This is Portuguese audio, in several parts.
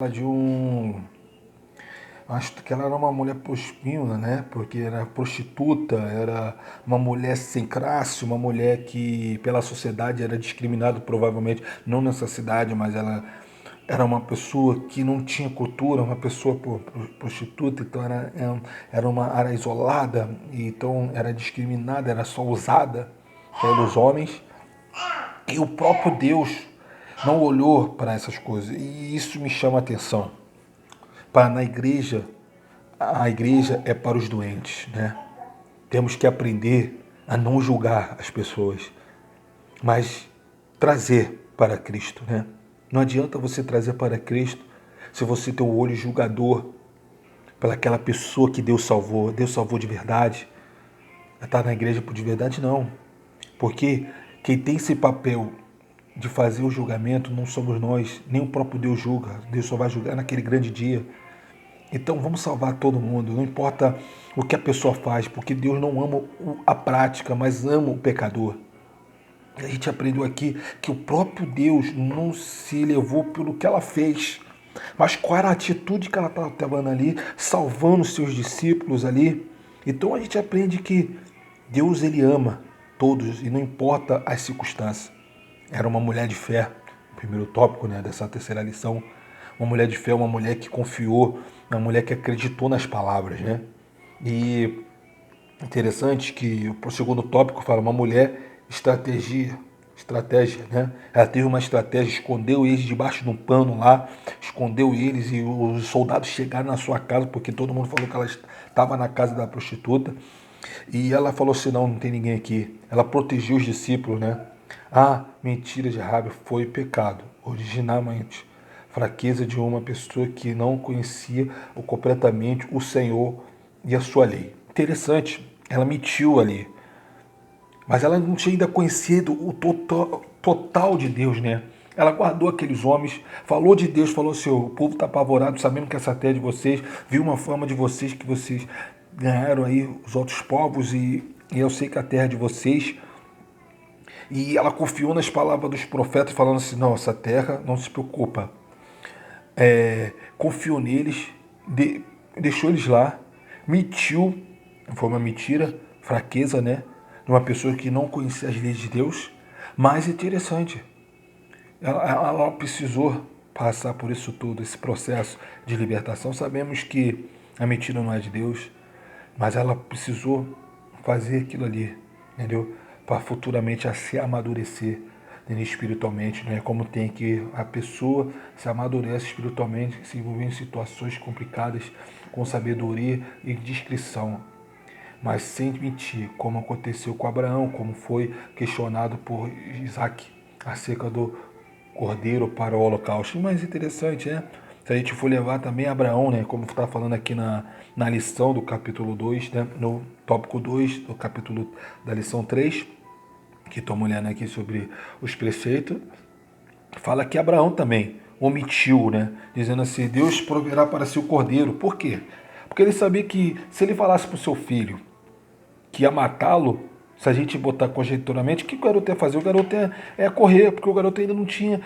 De um. Acho que ela era uma mulher prospina, né? Porque era prostituta, era uma mulher sem classe, uma mulher que pela sociedade era discriminada, provavelmente, não nessa cidade, mas ela era uma pessoa que não tinha cultura, uma pessoa prostituta, então era isolada, então era discriminada, era só usada pelos homens. E o próprio Deus não olhou para essas coisas. E isso me chama a atenção. Para na igreja, a igreja é para os doentes, né? Temos que aprender a não julgar as pessoas, mas trazer para Cristo, né? Não adianta você trazer para Cristo se você tem o olho julgador pelaquela pessoa que Deus salvou de verdade. Está na igreja por de verdade, não. Porque quem tem esse papel de fazer o julgamento não somos nós, nem o próprio Deus julga. Deus só vai julgar naquele grande dia. Então vamos salvar todo mundo, não importa o que a pessoa faz, porque Deus não ama a prática, mas ama o pecador. A gente aprendeu aqui que o próprio Deus não se levou pelo que ela fez, mas qual era a atitude que ela estava tomando ali, salvando os seus discípulos ali. Então a gente aprende que Deus ele ama todos e não importa as circunstâncias. Era uma mulher de fé, o primeiro tópico, né, dessa terceira lição. Uma mulher de fé, uma mulher que confiou, uma mulher que acreditou nas palavras, né? E interessante que o segundo tópico fala uma mulher estratégia, né? Ela teve uma estratégia, escondeu eles debaixo de um pano lá, escondeu eles e os soldados chegaram na sua casa porque todo mundo falou que ela estava na casa da prostituta. E ela falou assim, não tem ninguém aqui. Ela protegeu os discípulos, né? A mentira de Rabi foi pecado, originalmente. Fraqueza de uma pessoa que não conhecia completamente o Senhor e a sua lei. Interessante, ela mentiu ali. Mas ela não tinha ainda conhecido o total de Deus, né? Ela guardou aqueles homens, falou de Deus, falou assim, o povo está apavorado, sabendo que essa terra é de vocês, viu uma fama de vocês que vocês ganharam aí os outros povos e eu sei que a terra é de vocês. E ela confiou nas palavras dos profetas, falando assim, não, essa terra não se preocupa. Confiou neles, deixou eles lá, mentiu, foi uma mentira, fraqueza, né? De uma pessoa que não conhecia as leis de Deus. Mas interessante, ela precisou passar por isso tudo, esse processo de libertação. Sabemos que a mentira não é de Deus, mas ela precisou fazer aquilo ali, entendeu? Para futuramente a se amadurecer, né, espiritualmente, né? Como tem que a pessoa se amadurece espiritualmente, se envolver em situações complicadas com sabedoria e discrição, mas sem mentir, como aconteceu com Abraão, como foi questionado por Isaac acerca do cordeiro para o holocausto. Mas interessante, né? Se a gente for levar também Abraão, né, como está falando aqui na lição do capítulo 2, né, no tópico 2 do capítulo da lição 3, que estamos olhando aqui sobre os preceitos, fala que Abraão também omitiu, né, dizendo assim, Deus proverá para si o cordeiro. Por quê? Porque ele sabia que se ele falasse para o seu filho que ia matá-lo, se a gente botar conjecturalmente, o que o garoto ia fazer? O garoto ia correr, porque o garoto ainda não tinha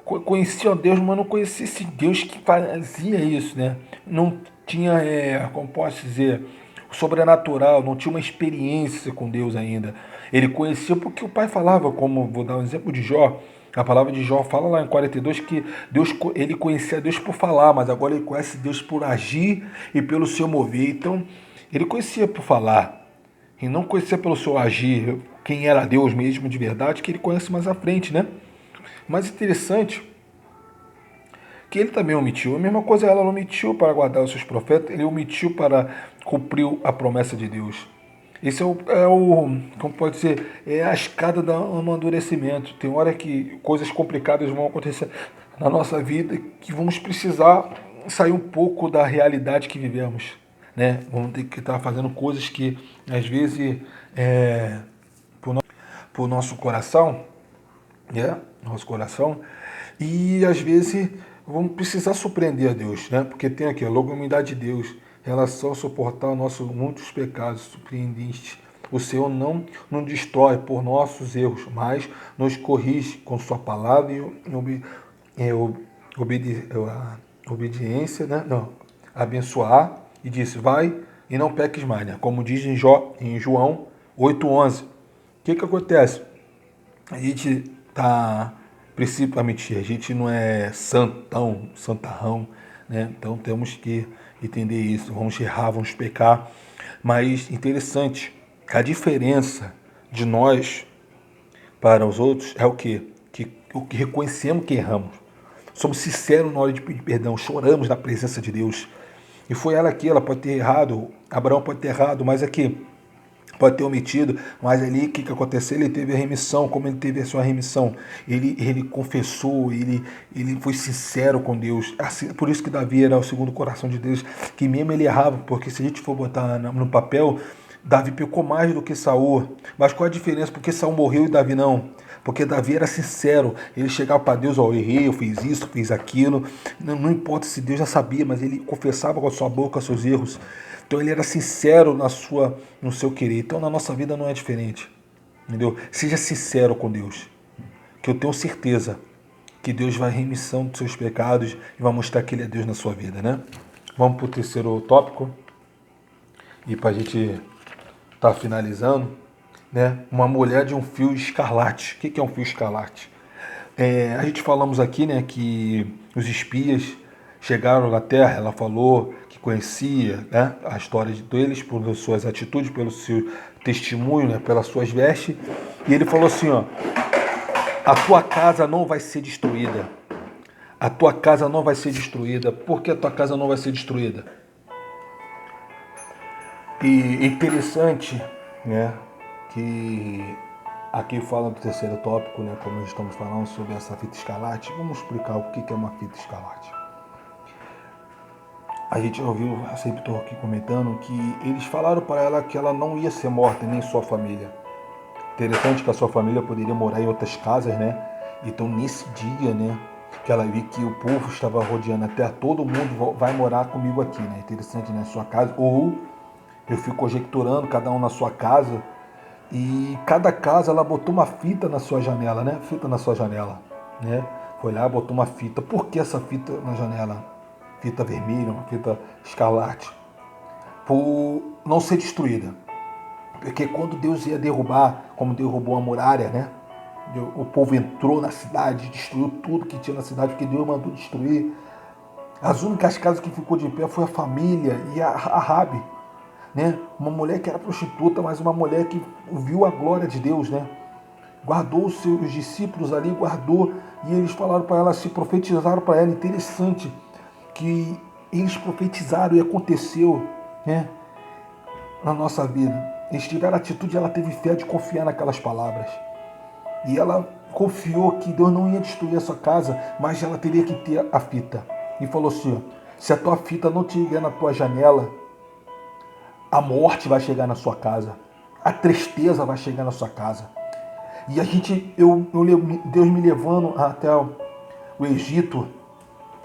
conhecia Deus, mas não conhecia esse Deus que fazia isso, né? Não tinha, como posso dizer, o sobrenatural, não tinha uma experiência com Deus ainda. Ele conhecia porque o pai falava, como vou dar um exemplo de Jó. A palavra de Jó fala lá em 42 que Deus, ele conhecia Deus por falar, mas agora ele conhece Deus por agir e pelo seu mover. Então, ele conhecia por falar e não conhecia pelo seu agir quem era Deus mesmo de verdade, que ele conhece mais à frente, né? Mas interessante que ele também omitiu. A mesma coisa ela omitiu para guardar os seus profetas, ele omitiu para cumprir a promessa de Deus. Esse como pode ser, é a escada do amadurecimento. Tem hora que coisas complicadas vão acontecer na nossa vida que vamos precisar sair um pouco da realidade que vivemos, né? Vamos ter que estar fazendo coisas que às vezes por nosso coração, né? Nosso coração, e às vezes vamos precisar surpreender a Deus, né? Porque tem aqui a longanimidade de Deus, em relação a suportar nossos muitos pecados surpreendentes. O Senhor não nos destrói por nossos erros, mas nos corrige com sua palavra e obede, obediência, né? Não, abençoar e disse, vai e não peques mais, né? Como diz em João 8:11. O que acontece? A gente tá, principalmente, a gente não é santão, santarrão, né? Então temos que entender isso. Vamos errar, vamos pecar. Mas interessante, a diferença de nós para os outros é o quê? Que o que reconhecemos que erramos. Somos sinceros na hora de pedir perdão, choramos na presença de Deus. E foi ela aqui, ela pode ter errado, Abraão pode ter errado, mas aqui pode ter omitido, mas ali o que aconteceu? Ele teve a remissão. Como ele teve a sua remissão? Ele confessou, ele foi sincero com Deus. Assim, por isso que Davi era o segundo coração de Deus, que mesmo ele errava, porque se a gente for botar no papel, Davi pecou mais do que Saul. Mas qual a diferença? Porque Saul morreu e Davi não? Porque Davi era sincero, ele chegava para Deus, ó, eu errei, eu fiz isso, fiz aquilo. Não importa se Deus já sabia, mas ele confessava com a sua boca os seus erros. Então ele era sincero no seu querer. Então na nossa vida não é diferente. Entendeu? Seja sincero com Deus. Que eu tenho certeza que Deus vai remissão dos seus pecados e vai mostrar que Ele é Deus na sua vida, né? Vamos para o terceiro tópico. E para a gente estar finalizando, né? Uma mulher de um fio escarlate. O que é um fio escarlate? A gente falamos aqui, né, que os espias chegaram na Terra. Ela falou que conhecia, né, a história deles pelas suas atitudes, pelo seu testemunho, né, pelas suas vestes. E ele falou assim, ó, a tua casa não vai ser destruída. A tua casa não vai ser destruída. Por que a tua casa não vai ser destruída? E interessante, né, que aqui fala do terceiro tópico, né, como nós estamos falando sobre essa fita escarlate. Vamos explicar o que é uma fita escarlate. A gente ouviu, eu sempre estou aqui comentando, que eles falaram para ela que ela não ia ser morta, nem sua família. Interessante que a sua família poderia morar em outras casas, né? Então nesse dia, né, que ela viu que o povo estava rodeando a terra, todo mundo vai morar comigo aqui, né? Interessante, né? Sua casa, ou eu fico conjecturando, cada um na sua casa, e cada casa ela botou uma fita na sua janela, né? Fita na sua janela, né? Foi lá, botou uma fita. Por que essa fita na janela? Fita vermelha, uma fita escarlate. Por não ser destruída. Porque quando Deus ia derrubar, como derrubou a muralha, né? O povo entrou na cidade, destruiu tudo que tinha na cidade, porque Deus mandou destruir. As únicas casas que ficou de pé foi a família e a Rabi, né? Uma mulher que era prostituta, mas uma mulher que viu a glória de Deus, né? Guardou os seus discípulos ali, guardou, e eles falaram para ela, se profetizaram para ela. Interessante que eles profetizaram e aconteceu, né, na nossa vida. Eles tiveram atitude, ela teve fé de confiar naquelas palavras. E ela confiou que Deus não ia destruir a sua casa, mas ela teria que ter a fita. E falou assim, se a tua fita não tiver na tua janela, a morte vai chegar na sua casa, a tristeza vai chegar na sua casa. E a gente, Deus me levando até o Egito,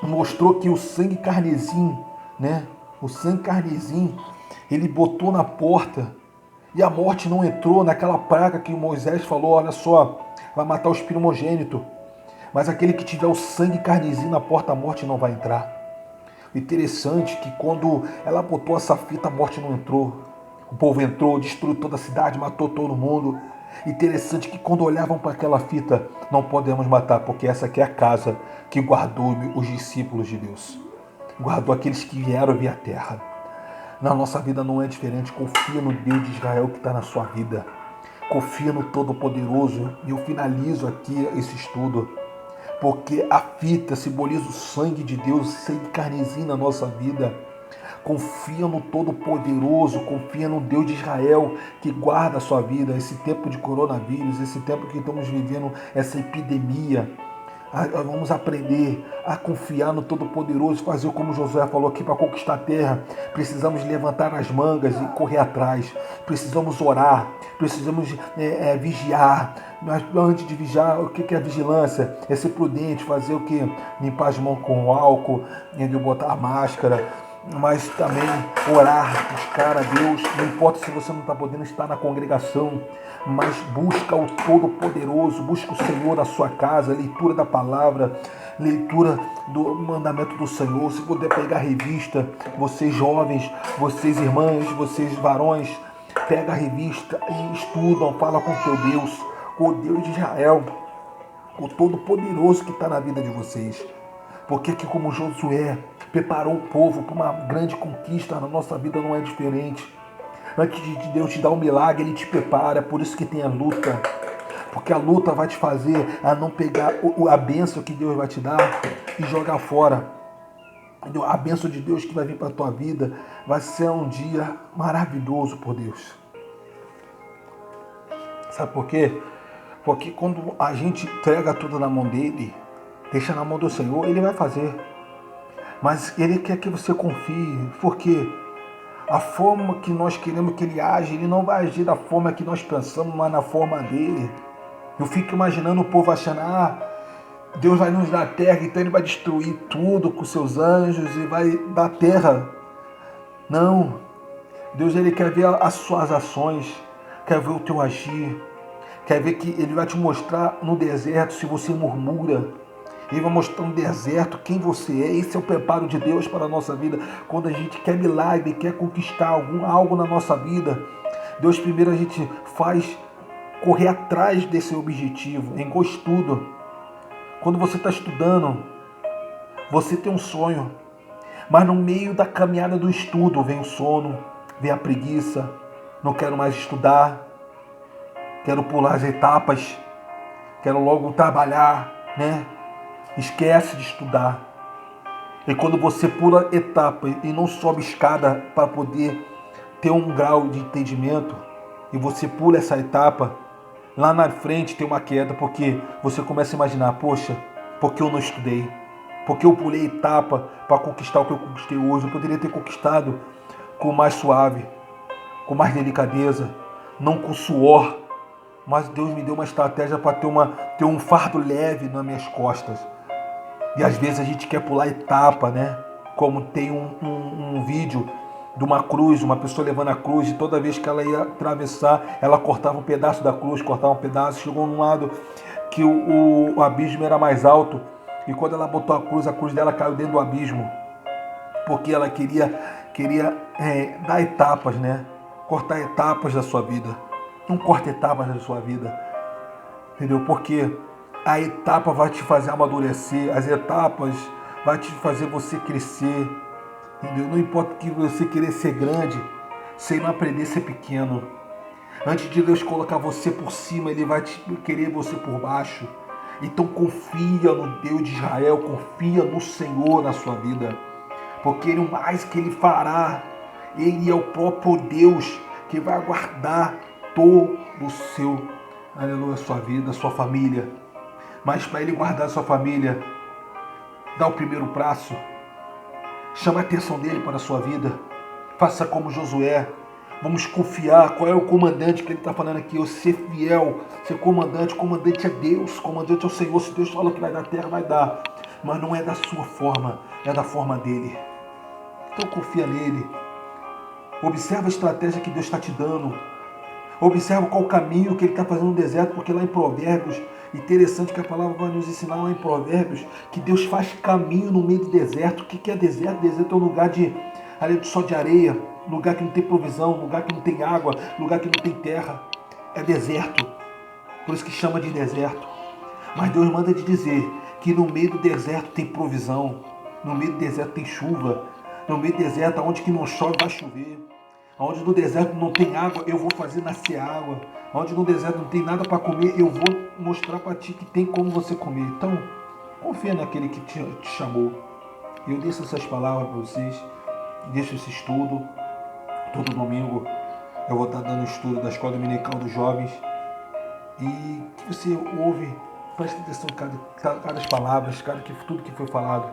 mostrou que o sangue carnesim, né? O sangue carnesim, ele botou na porta e a morte não entrou naquela praga que Moisés falou, olha só, vai matar os primogênitos. Mas aquele que tiver o sangue carnesim na porta, a morte não vai entrar. Interessante que quando ela botou essa fita, a morte não entrou. O povo entrou, destruiu toda a cidade, matou todo mundo. Interessante que quando olhavam para aquela fita, não podemos matar, porque essa aqui é a casa que guardou os discípulos de Deus. Guardou aqueles que vieram ver a terra. Na nossa vida não é diferente. Confia no Deus de Israel que está na sua vida. Confia no Todo-Poderoso. E eu finalizo aqui esse estudo, porque a fita simboliza o sangue de Deus, sangue carnesim na nossa vida. Confia no Todo-Poderoso, confia no Deus de Israel que guarda a sua vida. Esse tempo de coronavírus, esse tempo que estamos vivendo, essa epidemia, vamos aprender a confiar no Todo-Poderoso, fazer como Josué falou aqui, para conquistar a terra. Precisamos levantar as mangas e correr atrás. Precisamos orar, precisamos vigiar. Mas antes de vigiar, o que é vigilância? É ser prudente, fazer o que? Limpar as mãos com álcool, botar a máscara, mas também orar, buscar a Deus. Não importa se você não está podendo estar na congregação, mas busca o Todo-Poderoso, busca o Senhor na sua casa, leitura da palavra, leitura do mandamento do Senhor. Se puder pegar a revista, vocês jovens, vocês irmãs, vocês varões, pega a revista e estudam, fala com o teu Deus, com o Deus de Israel, o Todo-Poderoso que está na vida de vocês. Porque que como Josué preparou o povo para uma grande conquista, na nossa vida não é diferente. Antes de Deus te dar um milagre, Ele te prepara, por isso que tem a luta. Porque a luta vai te fazer a não pegar a bênção que Deus vai te dar e jogar fora. A bênção de Deus que vai vir para a tua vida vai ser um dia maravilhoso por Deus. Sabe por quê? Porque quando a gente entrega tudo na mão dele, deixa na mão do Senhor, Ele vai fazer. Mas Ele quer que você confie, porque a forma que nós queremos que Ele age, Ele não vai agir da forma que nós pensamos, mas na forma dele. Eu fico imaginando o povo achando, Deus vai nos dar terra, então Ele vai destruir tudo com seus anjos e vai dar terra. Não. Deus, Ele quer ver as suas ações, quer ver o teu agir, quer ver que Ele vai te mostrar no deserto se você murmura. Ele vai mostrar no deserto quem você é. Esse é o preparo de Deus para a nossa vida. Quando a gente quer milagre, quer conquistar algo na nossa vida, Deus primeiro a gente faz correr atrás desse objetivo, em estudo. Quando você está estudando, você tem um sonho, mas no meio da caminhada do estudo vem o sono, vem a preguiça, não quero mais estudar, quero pular as etapas, quero logo trabalhar, né? Esquece de estudar. E quando você pula etapa e não sobe escada para poder ter um grau de entendimento, e você pula essa etapa, lá na frente tem uma queda, porque você começa a imaginar, poxa, porque eu não estudei? Porque eu pulei etapa para conquistar o que eu conquistei hoje? Eu poderia ter conquistado com mais suave, com mais delicadeza, não com suor, mas Deus me deu uma estratégia para ter um fardo leve nas minhas costas. E às vezes a gente quer pular etapa, né? Como tem um vídeo de uma cruz, uma pessoa levando a cruz, e toda vez que ela ia atravessar, ela cortava um pedaço da cruz, cortava um pedaço, chegou num lado que o abismo era mais alto, e quando ela botou a cruz dela caiu dentro do abismo, porque ela queria dar etapas, né? Cortar etapas da sua vida. Não corta etapas da sua vida, entendeu? Porque a etapa vai te fazer amadurecer, as etapas vai te fazer você crescer, entendeu? Não importa que você querer ser grande, sem não aprender a ser pequeno. Antes de Deus colocar você por cima, Ele vai querer você por baixo. Então confia no Deus de Israel, confia no Senhor na sua vida, porque o mais que Ele fará, Ele é o próprio Deus que vai guardar todo o seu, aleluia, sua vida, sua família. Mas para Ele guardar a sua família, dá o primeiro passo, chama a atenção dEle para a sua vida, faça como Josué, vamos confiar. Qual é o comandante que Ele está falando aqui? Eu ser fiel, ser comandante. Comandante é Deus, comandante é o Senhor. Se Deus falou que vai dar terra, vai dar, mas não é da sua forma, é da forma dEle. Então confia nele, observa a estratégia que Deus está te dando, observa qual o caminho que Ele está fazendo no deserto, porque lá em Provérbios, interessante que a palavra vai nos ensinar lá em Provérbios, que Deus faz caminho no meio do deserto. O que é deserto? Deserto é um lugar só de areia, lugar que não tem provisão, lugar que não tem água, lugar que não tem terra. É deserto, por isso que chama de deserto. Mas Deus manda te dizer que no meio do deserto tem provisão, no meio do deserto tem chuva, no meio do deserto, onde que não chove vai chover. Onde no deserto não tem água, eu vou fazer nascer água. Onde no deserto não tem nada para comer, eu vou mostrar para ti que tem como você comer. Então, confia naquele que te chamou. Eu deixo essas palavras para vocês, deixo esse estudo. Todo domingo eu vou estar dando estudo da Escola Dominical dos Jovens. E que você ouve, preste atenção em cada palavras, tudo que foi falado.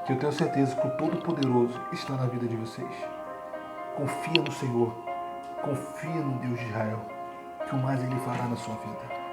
Que eu tenho certeza que o Todo-Poderoso está na vida de vocês. Confia no Senhor, confia no Deus de Israel, que o mais Ele fará na sua vida.